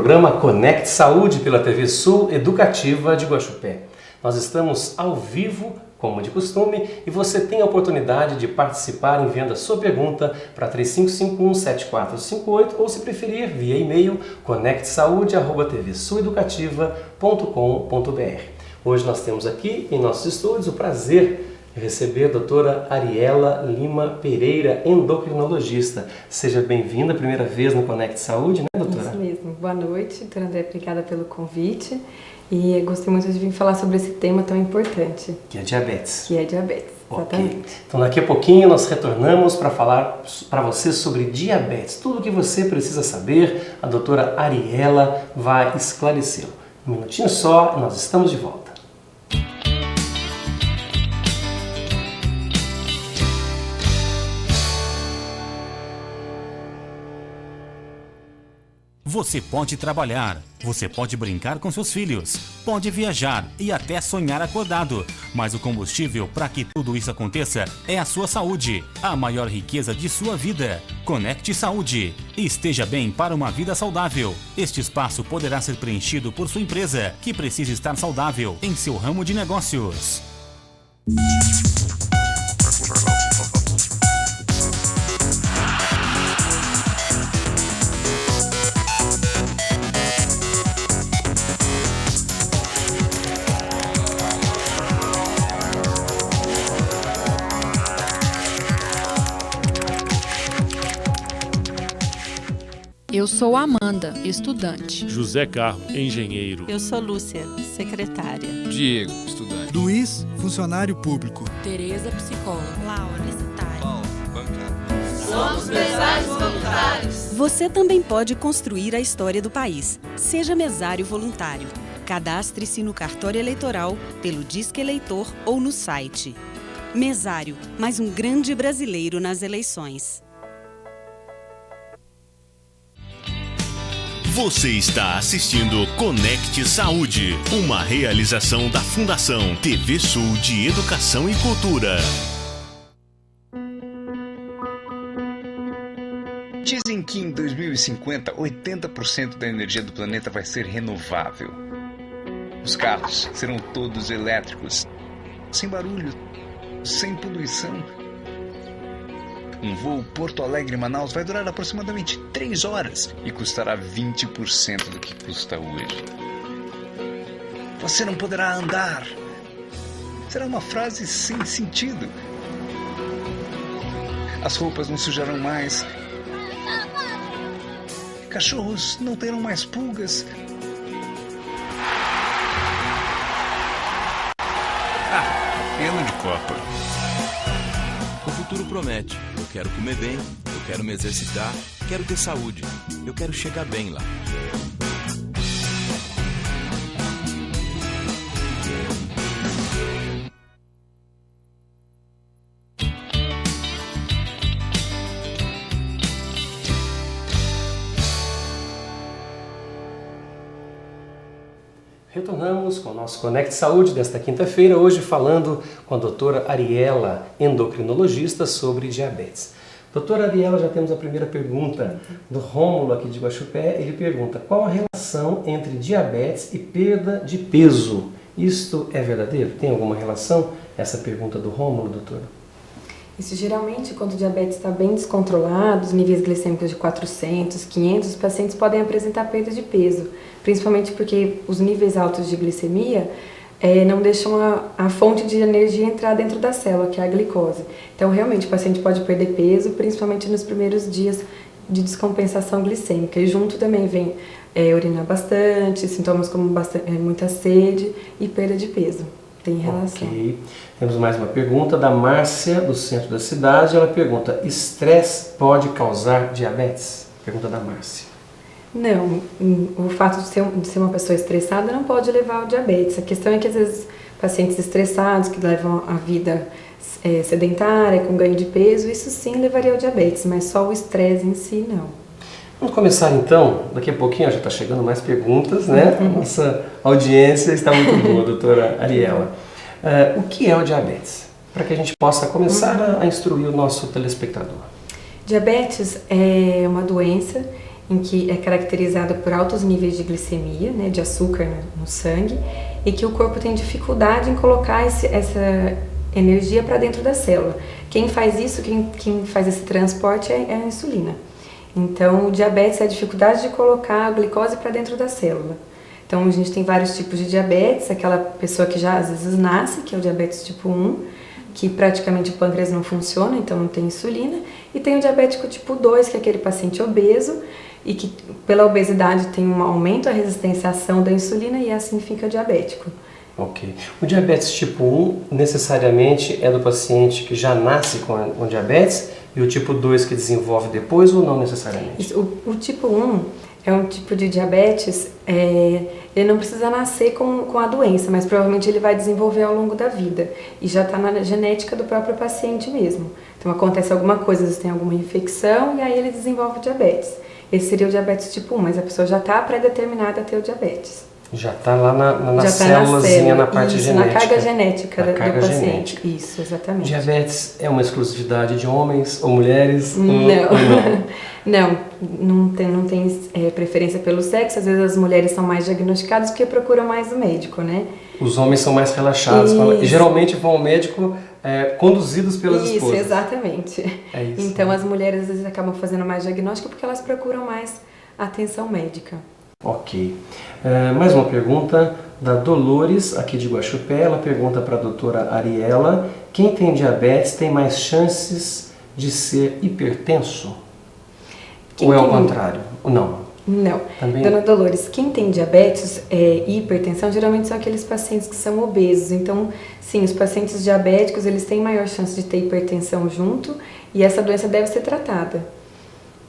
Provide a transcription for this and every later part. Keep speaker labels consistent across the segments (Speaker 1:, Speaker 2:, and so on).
Speaker 1: programa Conecte Saúde pela TV Sul Educativa de Guaxupé. Nós estamos ao vivo, como de costume, e você tem a oportunidade de participar enviando a sua pergunta para 3551-7458 ou, se preferir, via e-mail conectesaúde@tvsuleducativa.com.br. Hoje nós temos aqui em nossos estúdios o prazer de receber a doutora Ariela Lima Pereira, endocrinologista. Seja bem-vinda, primeira vez no Conecte Saúde, né, doutora?
Speaker 2: Isso mesmo. Boa noite, doutora André, obrigada pelo convite. E eu gostei muito de vir falar sobre esse tema tão importante.
Speaker 1: Que é diabetes.
Speaker 2: Que é diabetes, exatamente.
Speaker 1: Okay. Então daqui a pouquinho nós retornamos para falar para você sobre diabetes. Tudo o que você precisa saber, a doutora Ariela vai esclarecê-lo. Um minutinho só e nós estamos de volta.
Speaker 3: Você pode trabalhar, você pode brincar com seus filhos, pode viajar e até sonhar acordado. Mas o combustível para que tudo isso aconteça é a sua saúde, a maior riqueza de sua vida. Conecte Saúde. Esteja bem para uma vida saudável. Este espaço poderá ser preenchido por sua empresa, que precisa estar saudável em seu ramo de negócios.
Speaker 4: Eu sou Amanda, estudante.
Speaker 5: José Carlos, engenheiro.
Speaker 6: Eu sou Lúcia, secretária.
Speaker 7: Diego, estudante.
Speaker 8: Luiz, funcionário público.
Speaker 4: Tereza, psicóloga.
Speaker 6: Laura, publicitária.
Speaker 7: Paulo, bancário.
Speaker 9: Somos mesários voluntários.
Speaker 10: Você também pode construir a história do país. Seja mesário voluntário. Cadastre-se no cartório eleitoral, pelo Disque Eleitor ou no site. Mesário, mais um grande brasileiro nas eleições.
Speaker 11: Você está assistindo Conecte Saúde, uma realização da Fundação TV Sul de Educação e Cultura.
Speaker 7: Dizem que em 2050, 80% da energia do planeta vai ser renovável. Os carros serão todos elétricos, sem barulho, sem poluição. Um voo Porto Alegre-Manaus vai durar aproximadamente 3 horas e custará 20% do que custa hoje. Você não poderá andar. Será uma frase sem sentido. As roupas não sujarão mais. Cachorros não terão mais pulgas.
Speaker 12: Pena de Copa.
Speaker 13: O futuro promete. Eu quero comer bem, eu quero me exercitar, quero ter saúde, eu quero chegar bem lá.
Speaker 1: Retornamos com o nosso Conecte Saúde desta quinta-feira, hoje falando com a doutora Ariela, endocrinologista, sobre diabetes. Doutora Ariela, já temos a primeira pergunta do Rômulo aqui de Guaxupé. Ele pergunta: qual a relação entre diabetes e perda de peso? Isto é verdadeiro? Tem alguma relação? Essa pergunta do Rômulo, doutora?
Speaker 2: Isso geralmente, quando o diabetes está bem descontrolado, os níveis glicêmicos de 400, 500, os pacientes podem apresentar perda de peso, principalmente porque os níveis altos de glicemia não deixam a fonte de energia entrar dentro da célula, que é a glicose. Então, realmente, o paciente pode perder peso, principalmente nos primeiros dias de descompensação glicêmica. E junto também vem urinar bastante, sintomas como muita sede e perda de peso. Tem relação.
Speaker 1: Ok. Temos mais uma pergunta da Márcia, do centro da cidade. Ela pergunta: estresse pode causar diabetes? Pergunta da Márcia.
Speaker 2: Não, o fato de ser uma pessoa estressada não pode levar ao diabetes. A questão é que às vezes pacientes estressados que levam a vida sedentária, com ganho de peso, isso sim levaria ao diabetes, mas só o estresse em si não.
Speaker 1: Vamos começar então, daqui a pouquinho já está chegando mais perguntas, né? Nossa audiência está muito boa, doutora Ariela. O que é o diabetes? Para que a gente possa começar a instruir o nosso telespectador.
Speaker 2: Diabetes é uma doença em que é caracterizado por altos níveis de glicemia, né, de açúcar no sangue, e que o corpo tem dificuldade em colocar essa energia para dentro da célula. Quem faz isso, quem faz esse transporte é a insulina. Então, o diabetes é a dificuldade de colocar a glicose para dentro da célula. Então, a gente tem vários tipos de diabetes, aquela pessoa que já às vezes nasce, que é o diabetes tipo 1, que praticamente o pâncreas não funciona, então não tem insulina, e tem o diabético tipo 2, que é aquele paciente obeso, e que pela obesidade tem um aumento da resistência à ação da insulina e assim fica diabético.
Speaker 1: Ok. O diabetes tipo 1 necessariamente é do paciente que já nasce com diabetes e o tipo 2 que desenvolve depois ou não necessariamente?
Speaker 2: Isso, o tipo 1 é um tipo de diabetes, ele não precisa nascer com a doença, mas provavelmente ele vai desenvolver ao longo da vida e já está na genética do próprio paciente mesmo. Então acontece alguma coisa, às vezes tem alguma infecção e aí ele desenvolve o diabetes. Esse seria o diabetes tipo 1, mas a pessoa já está pré-determinada a ter o diabetes.
Speaker 1: Já está lá na célulazinha, na parte
Speaker 2: isso,
Speaker 1: genética.
Speaker 2: Na carga genética do
Speaker 1: carga
Speaker 2: paciente.
Speaker 1: Genética.
Speaker 2: Isso, exatamente.
Speaker 1: Diabetes é uma exclusividade de homens ou mulheres?
Speaker 2: Não tem preferência pelo sexo. Às vezes as mulheres são mais diagnosticadas porque procuram mais o médico, né?
Speaker 1: Os homens são mais relaxados. Geralmente vão ao médico conduzidos pelas esposas.
Speaker 2: Isso, exatamente.
Speaker 1: É isso,
Speaker 2: então as mulheres às vezes acabam fazendo mais diagnóstico porque elas procuram mais atenção médica.
Speaker 1: Ok. Mais uma pergunta da Dolores, aqui de Guaxupé. Ela pergunta para a doutora Ariela: quem tem diabetes tem mais chances de ser hipertenso? Ou é o contrário? Não.
Speaker 2: Também... Dona Dolores, quem tem diabetes e hipertensão geralmente são aqueles pacientes que são obesos. Então, sim, os pacientes diabéticos eles têm maior chance de ter hipertensão junto e essa doença deve ser tratada.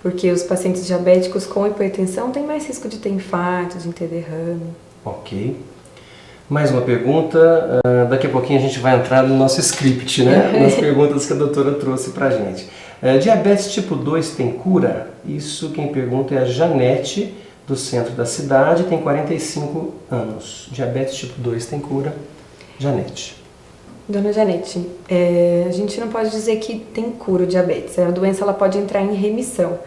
Speaker 2: Porque os pacientes diabéticos com hipertensão têm mais risco de ter infarto, de ter derrame.
Speaker 1: Ok. Mais uma pergunta. Daqui a pouquinho a gente vai entrar no nosso script, né? Nas perguntas que a doutora trouxe pra gente. Diabetes tipo 2 tem cura? Isso quem pergunta é a Janete, do centro da cidade, tem 45 anos. Diabetes tipo 2 tem cura? Janete.
Speaker 2: Dona Janete, a gente não pode dizer que tem cura o diabetes. A doença ela pode entrar em remissão.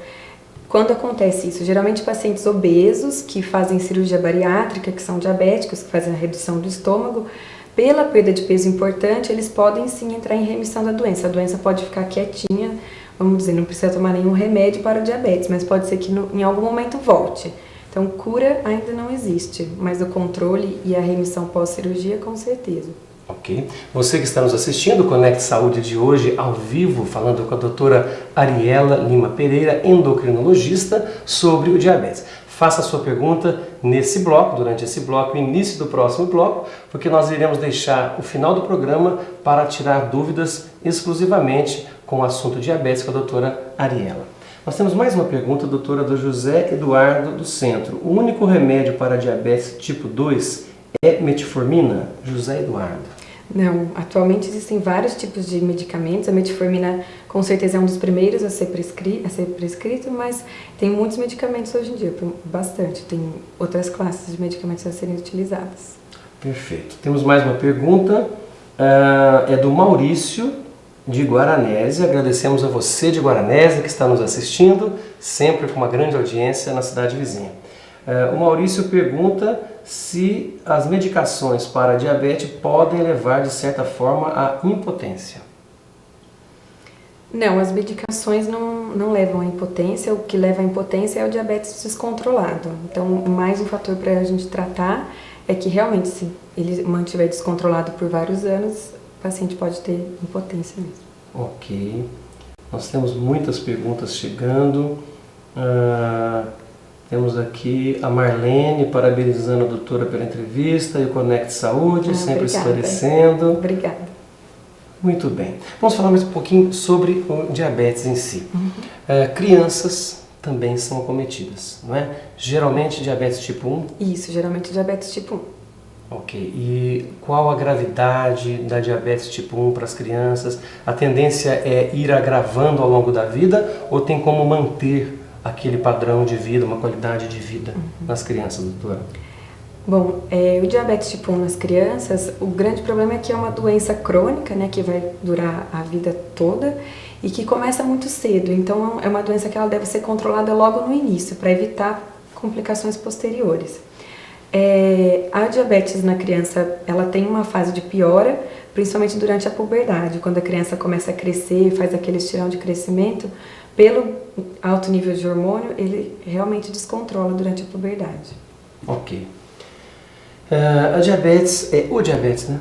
Speaker 2: Quando acontece isso? Geralmente pacientes obesos que fazem cirurgia bariátrica, que são diabéticos, que fazem a redução do estômago, pela perda de peso importante, eles podem sim entrar em remissão da doença. A doença pode ficar quietinha, vamos dizer, não precisa tomar nenhum remédio para o diabetes, mas pode ser que em algum momento volte. Então, cura ainda não existe, mas o controle e a remissão pós-cirurgia, com certeza.
Speaker 1: Ok. Você que está nos assistindo, o Conecte Saúde de hoje, ao vivo, falando com a doutora Ariela Lima Pereira, endocrinologista, sobre o diabetes. Faça a sua pergunta nesse bloco, durante esse bloco, início do próximo bloco, porque nós iremos deixar o final do programa para tirar dúvidas exclusivamente com o assunto diabetes com a doutora Ariela. Nós temos mais uma pergunta, doutora, do José Eduardo do Centro. O único remédio para diabetes tipo 2 é metformina? José Eduardo.
Speaker 2: Não, atualmente existem vários tipos de medicamentos. A metformina com certeza é um dos primeiros a ser prescrito, mas tem muitos medicamentos hoje em dia, bastante. Tem outras classes de medicamentos a serem utilizadas.
Speaker 1: Perfeito. Temos mais uma pergunta, é do Maurício de Guaranésia. Agradecemos a você de Guaranésia que está nos assistindo, sempre com uma grande audiência na cidade vizinha. O Maurício pergunta se as medicações para diabetes podem levar, de certa forma, à impotência.
Speaker 2: Não, as medicações não levam à impotência. O que leva à impotência é o diabetes descontrolado. Então, mais um fator para a gente tratar é que realmente, se ele mantiver descontrolado por vários anos, o paciente pode ter impotência mesmo.
Speaker 1: Ok. Nós temos muitas perguntas chegando. Temos aqui a Marlene parabenizando a doutora pela entrevista e o Conecte Saúde, sempre esclarecendo.
Speaker 2: Obrigada.
Speaker 1: Muito bem. Vamos falar mais um pouquinho sobre o diabetes em si. Crianças também são acometidas, não é? Geralmente diabetes tipo 1?
Speaker 2: Isso, geralmente diabetes tipo 1.
Speaker 1: Ok. E qual a gravidade da diabetes tipo 1 para as crianças? A tendência é ir agravando ao longo da vida ou tem como manter aquele padrão de vida, uma qualidade de vida nas crianças, doutora?
Speaker 2: Bom, o diabetes tipo 1 nas crianças, o grande problema é que é uma doença crônica, né, que vai durar a vida toda e que começa muito cedo. Então é uma doença que ela deve ser controlada logo no início, para evitar complicações posteriores. A diabetes na criança, ela tem uma fase de piora, principalmente durante a puberdade, quando a criança começa a crescer, faz aquele estirão de crescimento, pelo alto nível de hormônio, ele realmente descontrola durante a puberdade.
Speaker 1: Ok. A diabetes é o diabetes, né?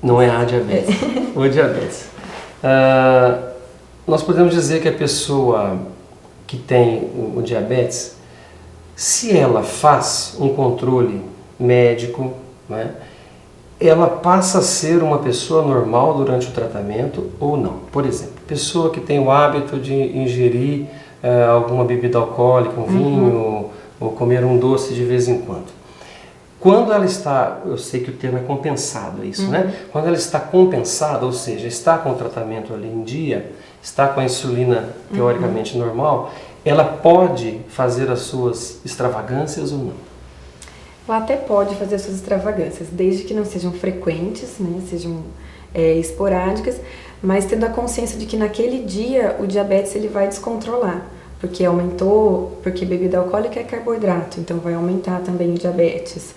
Speaker 1: Não é a diabetes, o diabetes. Nós podemos dizer que a pessoa que tem o diabetes, se ela faz um controle médico, né, ela passa a ser uma pessoa normal durante o tratamento ou não. Por exemplo, pessoa que tem o hábito de ingerir alguma bebida alcoólica, um vinho, ou comer um doce de vez em quando. Quando ela está, eu sei que o termo é compensado, é isso, né? Quando ela está compensada, ou seja, está com o tratamento ali em dia, está com a insulina teoricamente normal, ela pode fazer as suas extravagâncias ou não?
Speaker 2: Ela até pode fazer as suas extravagâncias, desde que não sejam frequentes, né? Sejam esporádicas, mas tendo a consciência de que naquele dia o diabetes ele vai descontrolar, porque aumentou, porque bebida alcoólica é carboidrato, então vai aumentar também o diabetes,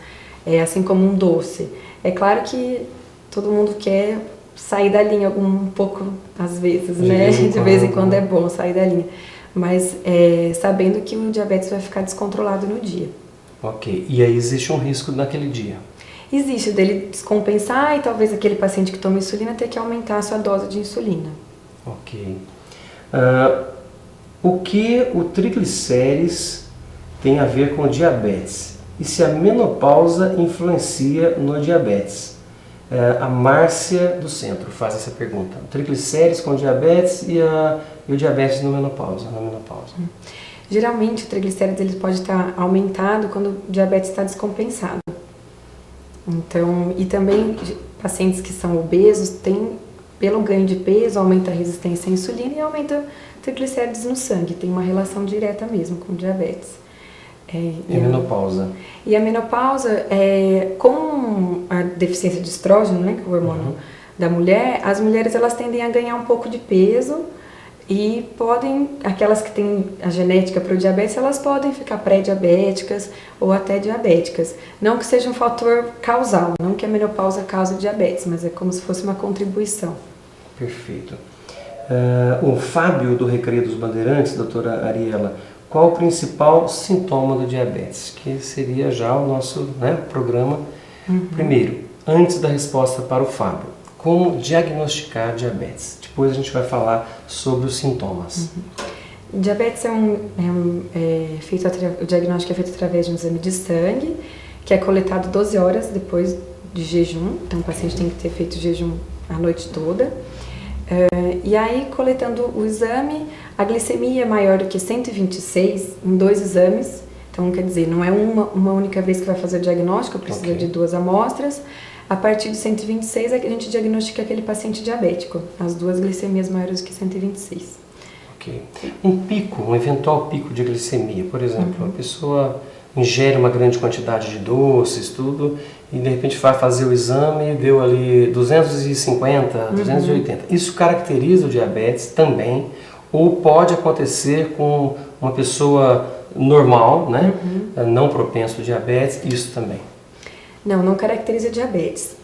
Speaker 2: assim como um doce. É claro que todo mundo quer sair da linha um pouco às vezes, né? De vez em quando é bom sair da linha, mas sabendo que o diabetes vai ficar descontrolado no dia.
Speaker 1: Ok, e aí existe um risco naquele dia?
Speaker 2: Existe, dele descompensar e talvez aquele paciente que toma insulina ter que aumentar a sua dose de insulina.
Speaker 1: Ok. O que o triglicérides tem a ver com o diabetes? E se a menopausa influencia no diabetes? A Márcia do Centro faz essa pergunta. Triglicérides com diabetes e o diabetes na menopausa.
Speaker 2: Geralmente o triglicérides ele pode estar aumentado quando o diabetes está descompensado. Então, e também pacientes que são obesos têm, pelo ganho de peso, aumenta a resistência à insulina e aumenta triglicérides no sangue. Tem uma relação direta mesmo com o diabetes.
Speaker 1: E a menopausa?
Speaker 2: E a menopausa, com a deficiência de estrógeno, né, que é o hormônio da mulher, as mulheres elas tendem a ganhar um pouco de peso e podem, aquelas que têm a genética para o diabetes, elas podem ficar pré-diabéticas ou até diabéticas. Não que seja um fator causal, não que a menopausa cause diabetes, mas é como se fosse uma contribuição.
Speaker 1: Perfeito. O Fábio do Recreio dos Bandeirantes, doutora Ariela, qual o principal sintoma do diabetes? Que seria já o nosso programa. Primeiro, antes da resposta para o Fábio, como diagnosticar diabetes? Depois a gente vai falar sobre os sintomas.
Speaker 2: Diabetes o diagnóstico é feito através de um exame de sangue, que é coletado 12 horas depois de jejum, então o paciente tem que ter feito jejum a noite toda. E aí, coletando o exame, a glicemia é maior do que 126 em 2 exames, então quer dizer, não é uma única vez que vai fazer o diagnóstico, precisa de 2 amostras. A partir de 126 é que a gente diagnostica aquele paciente diabético, as 2 glicemias maiores do que 126.
Speaker 1: Ok. Um eventual pico de glicemia, por exemplo, a pessoa ingere uma grande quantidade de doces, tudo, e de repente vai fazer o exame e deu ali 250, 280. Isso caracteriza o diabetes também, ou pode acontecer com uma pessoa normal, né? Não propenso ao diabetes, isso também.
Speaker 2: Não caracteriza diabetes.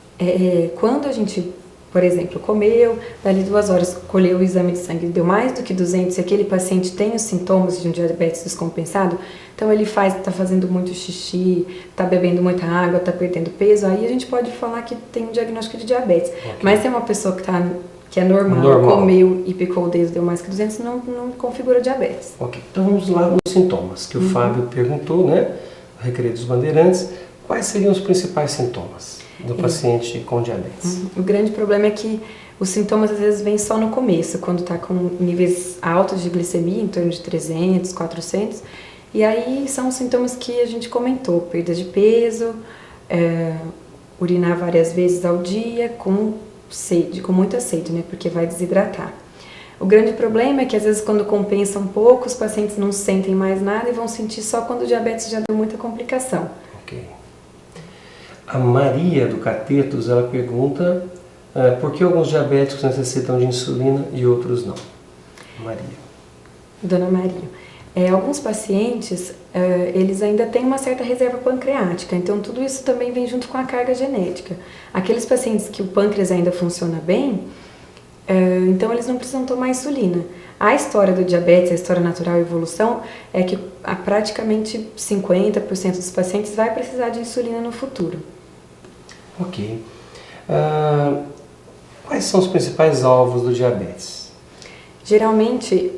Speaker 2: Quando a gente, por exemplo, comeu, dali 2 horas colheu o exame de sangue, deu mais do que 200 e aquele paciente tem os sintomas de um diabetes descompensado, então ele está fazendo muito xixi, está bebendo muita água, está perdendo peso, aí a gente pode falar que tem um diagnóstico de diabetes. Mas se é uma pessoa que é normal, comeu e picou o dedo, deu mais que 200, não configura diabetes.
Speaker 1: Ok, então vamos lá nos sintomas que o Fábio perguntou, né? O Recreio dos Bandeirantes. Quais seriam os principais sintomas do paciente com diabetes?
Speaker 2: O grande problema é que os sintomas às vezes vêm só no começo, quando está com níveis altos de glicemia, em torno de 300, 400, e aí são os sintomas que a gente comentou, perda de peso, urinar várias vezes ao dia, com sede, com muita sede, né, porque vai desidratar. O grande problema é que às vezes quando compensa um pouco, os pacientes não sentem mais nada e vão sentir só quando o diabetes já deu muita complicação.
Speaker 1: Ok. A Maria do Catetos, ela pergunta por que alguns diabéticos necessitam de insulina e outros não? Maria.
Speaker 2: Dona Maria. Alguns pacientes, eles ainda têm uma certa reserva pancreática, então tudo isso também vem junto com a carga genética. Aqueles pacientes que o pâncreas ainda funciona bem, então eles não precisam tomar insulina. A história do diabetes, a história natural e evolução, é que praticamente 50% dos pacientes vai precisar de insulina no futuro.
Speaker 1: Ok. Quais são os principais alvos do diabetes?
Speaker 2: Geralmente,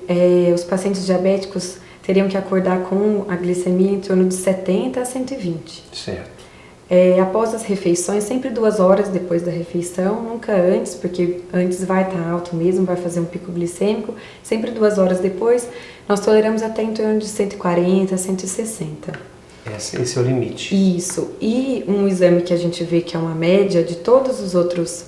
Speaker 2: os pacientes diabéticos teriam que acordar com a glicemia em torno de 70 a 120.
Speaker 1: Certo.
Speaker 2: Após as refeições, sempre 2 horas depois da refeição, nunca antes, porque antes vai estar alto mesmo, vai fazer um pico glicêmico. Sempre 2 horas depois, nós toleramos até em torno de 140 a 160.
Speaker 1: Esse é o limite.
Speaker 2: Isso. E um exame que a gente vê que é uma média de todos os outros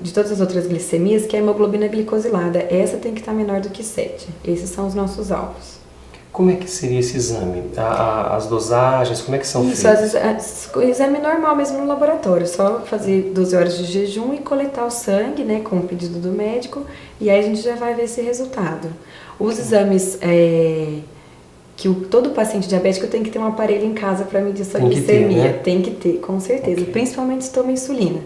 Speaker 2: de todas as outras glicemias, que é a hemoglobina glicosilada. Essa tem que estar menor do que 7. Esses são os nossos alvos.
Speaker 1: Como é que seria esse exame? As dosagens, como é que são feitas?
Speaker 2: O exame normal mesmo no laboratório, só fazer 12 horas de jejum e coletar o sangue, né, com o pedido do médico, e aí a gente já vai ver esse resultado. Os exames que todo paciente diabético tem que ter um aparelho em casa para medir sua glicemia. Tem que ter, com certeza, principalmente se toma insulina.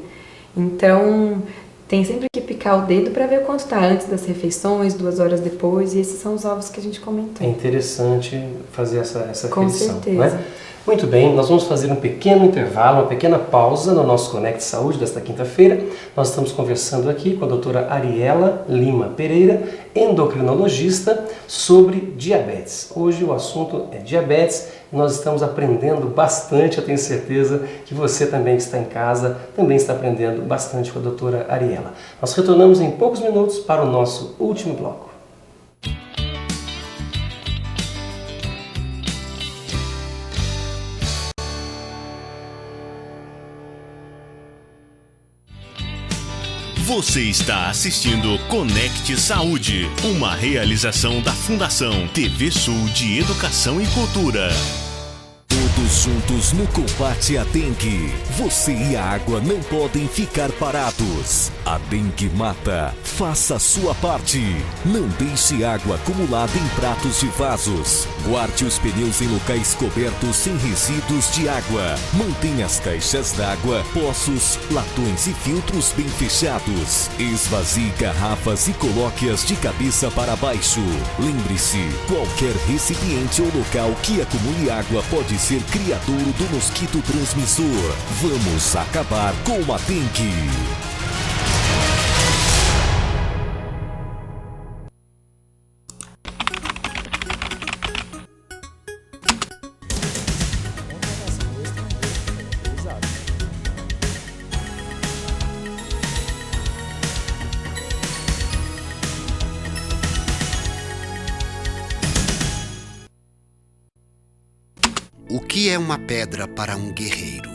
Speaker 2: Então, tem sempre que picar o dedo para ver o quanto está antes das refeições, 2 horas depois, e esses são os alvos que a gente comentou.
Speaker 1: É interessante fazer essa
Speaker 2: com
Speaker 1: aferição,
Speaker 2: certeza.
Speaker 1: Não é? Muito bem, nós vamos fazer um pequeno intervalo, uma pequena pausa no nosso Conecte Saúde desta quinta-feira. Nós estamos conversando aqui com a doutora Ariela Lima Pereira, endocrinologista, sobre diabetes. Hoje o assunto é diabetes e nós estamos aprendendo bastante. Eu tenho certeza que você também que está em casa também está aprendendo bastante com a doutora Ariela. Nós retornamos em poucos minutos para o nosso último bloco.
Speaker 11: Você está assistindo Conecte Saúde, uma realização da Fundação TV Sul de Educação e Cultura.
Speaker 14: Todos juntos no combate à dengue. Você e a água não podem ficar parados. A dengue mata. Faça a sua parte. Não deixe água acumulada em pratos e vasos. Guarde os pneus em locais cobertos sem resíduos de água. Mantenha as caixas d'água, poços, latões e filtros bem fechados. Esvazie garrafas e coloque-as de cabeça para baixo. Lembre-se, qualquer recipiente ou local que acumule água pode ser criadouro do mosquito transmissor. Vamos acabar com a dengue.
Speaker 15: O que é uma pedra para um guerreiro?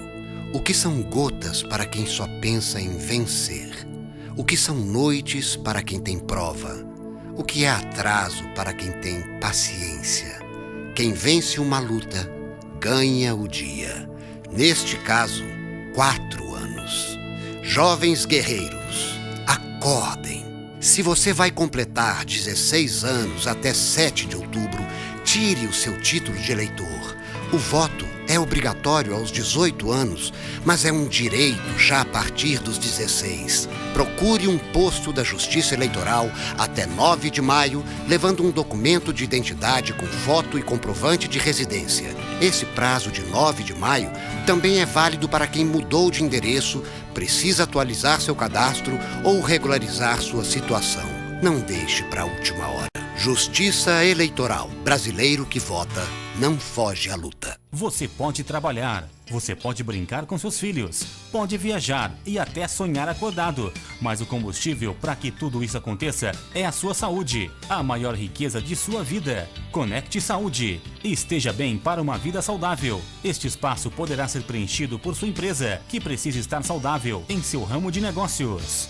Speaker 15: O que são gotas para quem só pensa em vencer? O que são noites para quem tem prova? O que é atraso para quem tem paciência? Quem vence uma luta, ganha o dia. Neste caso, 4 anos. Jovens guerreiros, acordem! Se você vai completar 16 anos até 7 de outubro, tire o seu título de eleitor. O voto é obrigatório aos 18 anos, mas é um direito já a partir dos 16. Procure um posto da Justiça Eleitoral até 9 de maio, levando um documento de identidade com foto e comprovante de residência. Esse prazo de 9 de maio também é válido para quem mudou de endereço, precisa atualizar seu cadastro ou regularizar sua situação. Não deixe para a última hora. Justiça Eleitoral. Brasileiro que vota não foge à luta.
Speaker 3: Você pode trabalhar, você pode brincar com seus filhos, pode viajar e até sonhar acordado. Mas o combustível para que tudo isso aconteça é a sua saúde, a maior riqueza de sua vida. Conecte Saúde. Esteja bem para uma vida saudável. Este espaço poderá ser preenchido por sua empresa, que precisa estar saudável em seu ramo de negócios.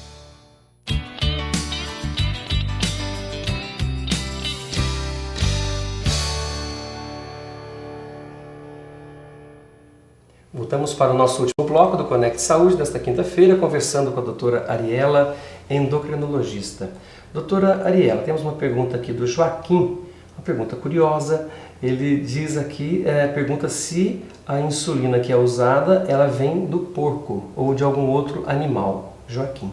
Speaker 1: Voltamos para o nosso último bloco do Conecte Saúde desta quinta-feira, conversando com a doutora Ariela, endocrinologista. Doutora Ariela, temos uma pergunta aqui do Joaquim, uma pergunta curiosa. Ele diz aqui, pergunta se a insulina que é usada, ela vem do porco ou de algum outro animal. Joaquim.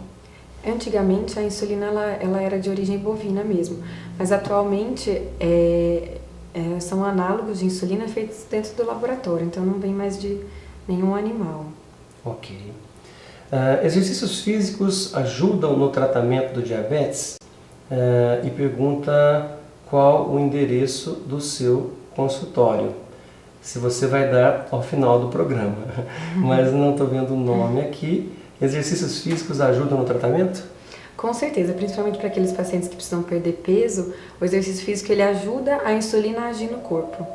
Speaker 2: Antigamente a insulina ela era de origem bovina mesmo, mas atualmente são análogos de insulina feitos dentro do laboratório, então não vem mais de nenhum animal.
Speaker 1: Ok. Exercícios físicos ajudam no tratamento do diabetes? E pergunta qual o endereço do seu consultório. Se você vai dar ao final do programa, mas não estou vendo o nome aqui. Exercícios físicos ajudam no tratamento?
Speaker 2: Com certeza, principalmente para aqueles pacientes que precisam perder peso, o exercício físico ele ajuda a insulina a agir no corpo.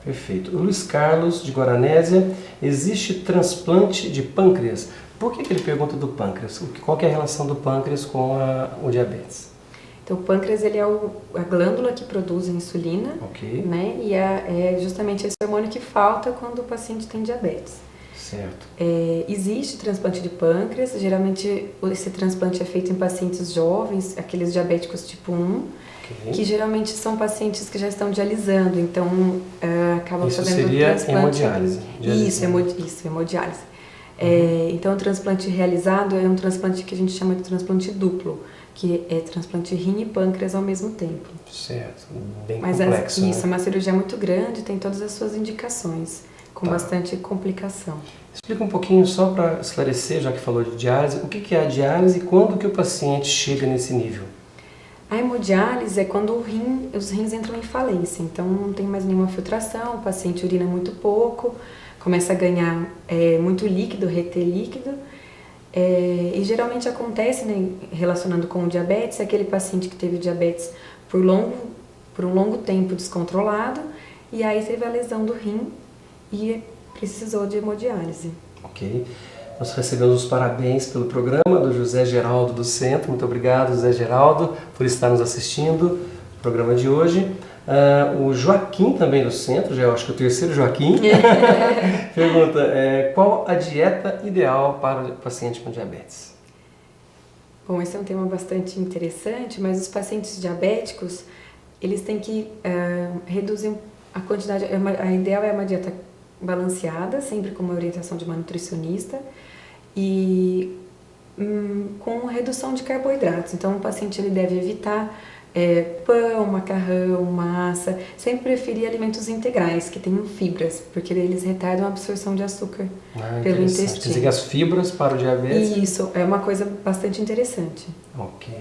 Speaker 1: Perfeito. O Luiz Carlos, de Guaranésia, existe transplante de pâncreas? Por que ele pergunta do pâncreas? Qual que é a relação do pâncreas com o diabetes?
Speaker 2: Então, o pâncreas ele é a glândula que produz a insulina, né? E é justamente esse hormônio que falta quando o paciente tem diabetes.
Speaker 1: Certo.
Speaker 2: Existe transplante de pâncreas, geralmente esse transplante é feito em pacientes jovens, aqueles diabéticos tipo 1, que geralmente são pacientes que já estão dialisando, então acabam fazendo
Speaker 1: seria
Speaker 2: transplante.
Speaker 1: Hemodiálise.
Speaker 2: Isso, hemodiálise. Então o transplante realizado é um transplante que a gente chama de transplante duplo, que é transplante rim e pâncreas ao mesmo tempo.
Speaker 1: Certo, bem complexo.
Speaker 2: Isso, é uma cirurgia muito grande, tem todas as suas indicações, com bastante complicação.
Speaker 1: Explica um pouquinho só para esclarecer, já que falou de diálise, o que é a diálise e quando que o paciente chega nesse nível?
Speaker 2: A hemodiálise é quando os rins entram em falência, então não tem mais nenhuma filtração, o paciente urina muito pouco, começa a ganhar muito líquido, reter líquido, e geralmente acontece, né, relacionando com o diabetes, aquele paciente que teve diabetes por um longo tempo descontrolado, e aí teve a lesão do rim e precisou de hemodiálise.
Speaker 1: Ok. Nós recebemos os parabéns pelo programa do José Geraldo do Centro. Muito obrigado, José Geraldo, por estar nos assistindo no programa de hoje. O Joaquim também do Centro, já eu acho que é o terceiro Joaquim, pergunta qual a dieta ideal para o paciente com diabetes?
Speaker 2: Bom, esse é um tema bastante interessante, mas os pacientes diabéticos, eles têm que reduzir a quantidade, a ideal é uma dieta balanceada, sempre com uma orientação de uma nutricionista e com redução de carboidratos. Então o paciente ele deve evitar pão, macarrão, massa, sempre preferir alimentos integrais que tenham fibras, porque eles retardam a absorção de açúcar pelo intestino.
Speaker 1: Quer dizer que as fibras para o diabetes...
Speaker 2: Isso, é uma coisa bastante interessante.
Speaker 1: Ok.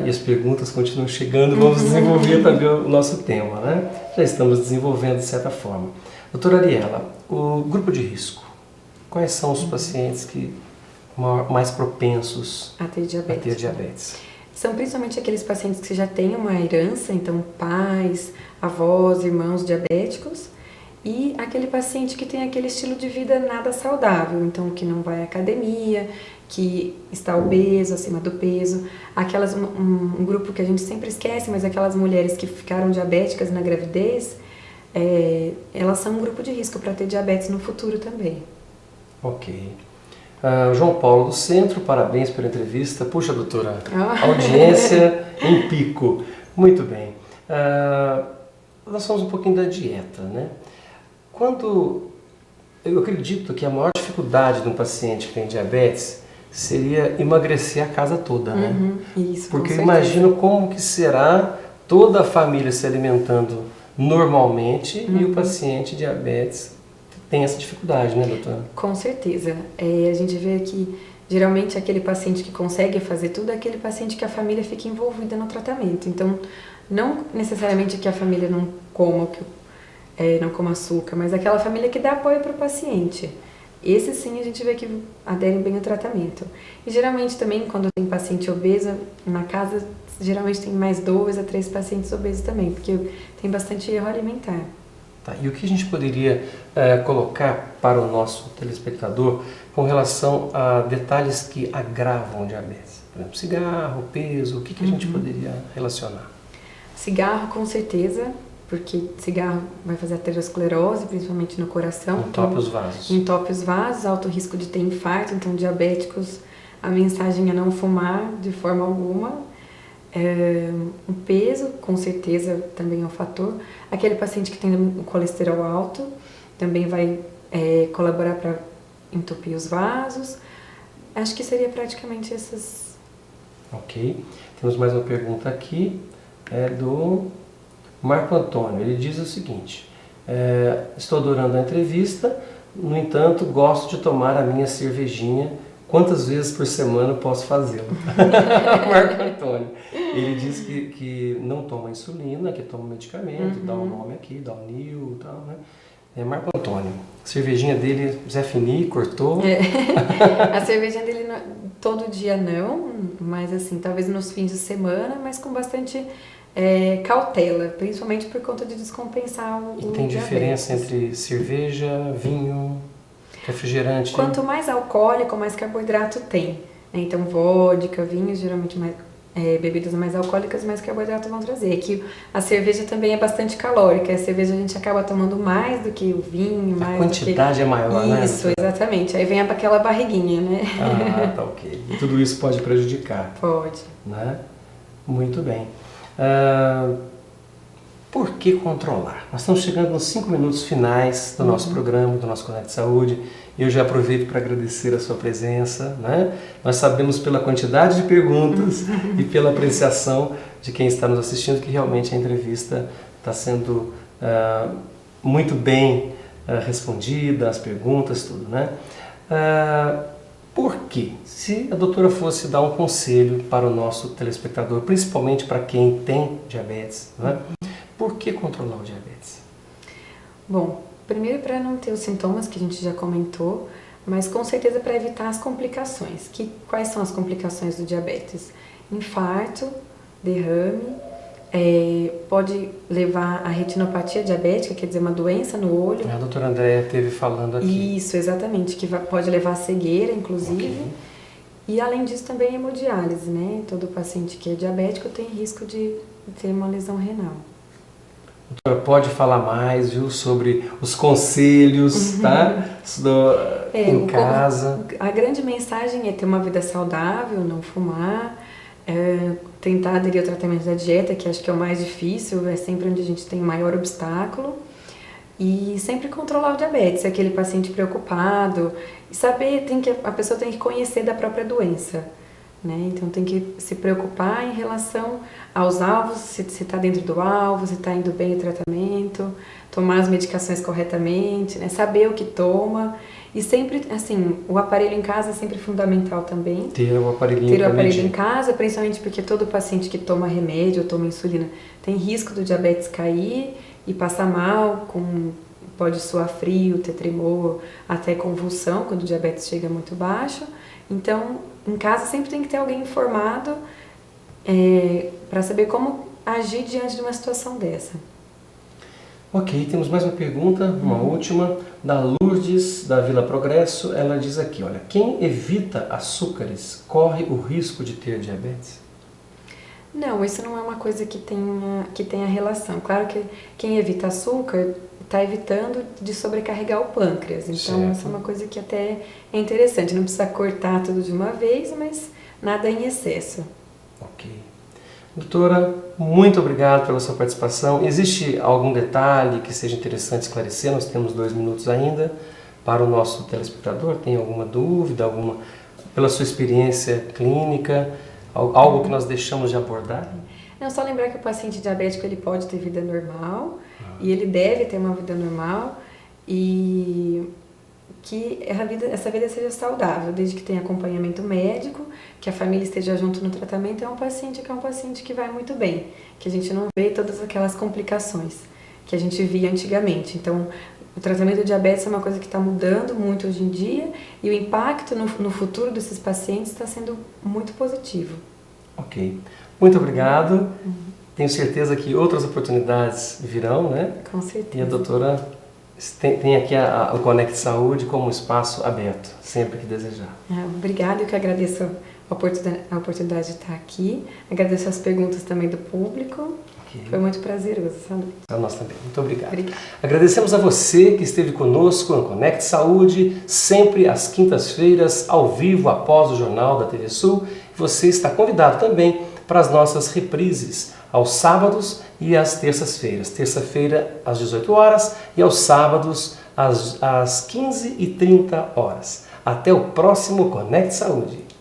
Speaker 1: E as perguntas continuam chegando, vamos desenvolver também o nosso tema, né? Já estamos desenvolvendo de certa forma. Doutora Ariela, o grupo de risco, quais são os pacientes que mais propensos
Speaker 2: a ter
Speaker 1: diabetes?
Speaker 2: São principalmente aqueles pacientes que já têm uma herança, então pais, avós, irmãos diabéticos, e aquele paciente que tem aquele estilo de vida nada saudável, então que não vai à academia, que está obeso, acima do peso, um grupo que a gente sempre esquece, mas aquelas mulheres que ficaram diabéticas na gravidez, elas são um grupo de risco para ter diabetes no futuro também.
Speaker 1: Ok. João Paulo do Centro, parabéns pela entrevista. Puxa, doutora, audiência em pico. Muito bem. Nós falamos um pouquinho da dieta, né? Eu acredito que a maior dificuldade de um paciente que tem diabetes seria emagrecer a casa toda, né?
Speaker 2: Isso,
Speaker 1: porque eu imagino como que será toda a família se alimentando normalmente e o paciente diabetes tem essa dificuldade, né, doutora?
Speaker 2: Com certeza. A gente vê que geralmente aquele paciente que consegue fazer tudo é aquele paciente que a família fica envolvida no tratamento. Então, não necessariamente que a família não coma açúcar, mas aquela família que dá apoio para o paciente. Esse sim a gente vê que aderem bem ao tratamento. E geralmente também quando tem paciente obeso na casa, geralmente tem mais 2 a 3 pacientes obesos também, porque tem bastante erro alimentar.
Speaker 1: Tá, e o que a gente poderia colocar para o nosso telespectador com relação a detalhes que agravam o diabetes? Por exemplo, cigarro, peso, o que a gente poderia relacionar?
Speaker 2: Cigarro com certeza, porque cigarro vai fazer aterosclerose, principalmente no coração.
Speaker 1: Entope os vasos.
Speaker 2: Entope os vasos, alto risco de ter infarto, então diabéticos a mensagem é não fumar de forma alguma. O peso, com certeza, também é um fator. Aquele paciente que tem o colesterol alto também vai colaborar para entupir os vasos. Acho que seria praticamente essas.
Speaker 1: Ok. Temos mais uma pergunta aqui, do Marco Antônio. Ele diz o seguinte: estou adorando a entrevista, no entanto, gosto de tomar a minha cervejinha. Quantas vezes por semana posso fazê-lo? Marco Antônio. Ele diz que não toma insulina, que toma medicamento, dá o nome aqui, dá o NIL e tal, né? Marco Antônio, a cervejinha dele, Zé Fini, cortou?
Speaker 2: A cervejinha dele todo dia não, mas assim, talvez nos fins de semana, mas com bastante cautela, principalmente por conta de descompensar o
Speaker 1: E tem diferença entre cerveja, vinho, refrigerante?
Speaker 2: Quanto mais alcoólico, mais carboidrato tem. Então, vodka, vinhos, geralmente mais, bebidas mais alcoólicas, mais carboidrato vão trazer. Que a cerveja também é bastante calórica. A cerveja a gente acaba tomando mais do que o vinho.
Speaker 1: A quantidade é maior, né?
Speaker 2: Isso, exatamente. Aí vem aquela barriguinha, né?
Speaker 1: Ah, tá ok. E tudo isso pode prejudicar.
Speaker 2: Pode.
Speaker 1: Né? Muito bem. Por que controlar? Nós estamos chegando nos 5 minutos finais do nosso programa, do nosso Conecte Saúde. Eu já aproveito para agradecer a sua presença, né? Nós sabemos pela quantidade de perguntas e pela apreciação de quem está nos assistindo que realmente a entrevista está sendo muito bem respondida, as perguntas, tudo, né? Por quê? Se a doutora fosse dar um conselho para o nosso telespectador, principalmente para quem tem diabetes, né? Por que controlar o diabetes?
Speaker 2: Bom, primeiro para não ter os sintomas que a gente já comentou, mas com certeza para evitar as complicações. Quais são as complicações do diabetes? Infarto, derrame, pode levar a retinopatia diabética, quer dizer, uma doença no olho.
Speaker 1: A doutora Andréia esteve falando aqui.
Speaker 2: Isso, exatamente, que pode levar a cegueira, inclusive.
Speaker 1: Okay.
Speaker 2: E além disso também a hemodiálise, né? Todo paciente que é diabético tem risco de ter uma lesão renal.
Speaker 1: Doutora, pode falar mais, viu, sobre os conselhos, tá? Em casa.
Speaker 2: A grande mensagem é ter uma vida saudável, não fumar, tentar aderir ao tratamento da dieta, que acho que é o mais difícil, é sempre onde a gente tem o maior obstáculo. E sempre controlar o diabetes, aquele paciente preocupado, e saber, a pessoa tem que conhecer da própria doença. Né? Então tem que se preocupar em relação aos alvos, se está dentro do alvo, se está indo bem o tratamento, tomar as medicações corretamente, né? Saber o que toma e sempre, assim, o aparelho em casa é sempre fundamental também.
Speaker 1: Ter o aparelho
Speaker 2: em casa, principalmente porque todo paciente que toma remédio ou toma insulina tem risco do diabetes cair e passar mal, pode suar frio, ter tremor, até convulsão quando o diabetes chega muito baixo. Então, em casa sempre tem que ter alguém informado para saber como agir diante de uma situação dessa.
Speaker 1: Ok, temos mais uma pergunta, uma última, da Lourdes, da Vila Progresso. Ela diz aqui, olha, quem evita açúcares corre o risco de ter diabetes?
Speaker 2: Não, isso não é uma coisa que tenha relação. Claro que quem evita açúcar está evitando de sobrecarregar o pâncreas. Então, essa é uma coisa que até é interessante. Não precisa cortar tudo de uma vez, mas nada em excesso.
Speaker 1: Ok. Doutora, muito obrigado pela sua participação. Existe algum detalhe que seja interessante esclarecer? Nós temos 2 minutos ainda para o nosso telespectador. Tem alguma dúvida, pela sua experiência clínica, algo que nós deixamos de abordar?
Speaker 2: Não, só lembrar que o paciente diabético ele pode ter vida normal e ele deve ter uma vida normal e que essa vida seja saudável, desde que tenha acompanhamento médico, que a família esteja junto no tratamento. É um paciente que vai muito bem, que a gente não vê todas aquelas complicações que a gente via antigamente. Então, o tratamento do diabetes é uma coisa que está mudando muito hoje em dia e o impacto no futuro desses pacientes está sendo muito positivo.
Speaker 1: Ok. Muito obrigado. Tenho certeza que outras oportunidades virão, né?
Speaker 2: Com certeza.
Speaker 1: E a doutora tem aqui o Conecte Saúde como um espaço aberto, sempre que desejar.
Speaker 2: Obrigada, eu que agradeço a oportunidade de estar aqui. Agradeço as perguntas também do público.
Speaker 1: Okay.
Speaker 2: Foi muito prazeroso, Sandra.
Speaker 1: A nós também. Muito obrigado.
Speaker 2: Obrigada.
Speaker 1: Agradecemos a você que esteve conosco no Conecte Saúde, sempre às quintas-feiras, ao vivo, após o Jornal da TV Sul. Você está convidado também para as nossas reprises, aos sábados e às terças-feiras. Terça-feira, às 18 horas e aos sábados, às 15h30. Até o próximo Conecte Saúde.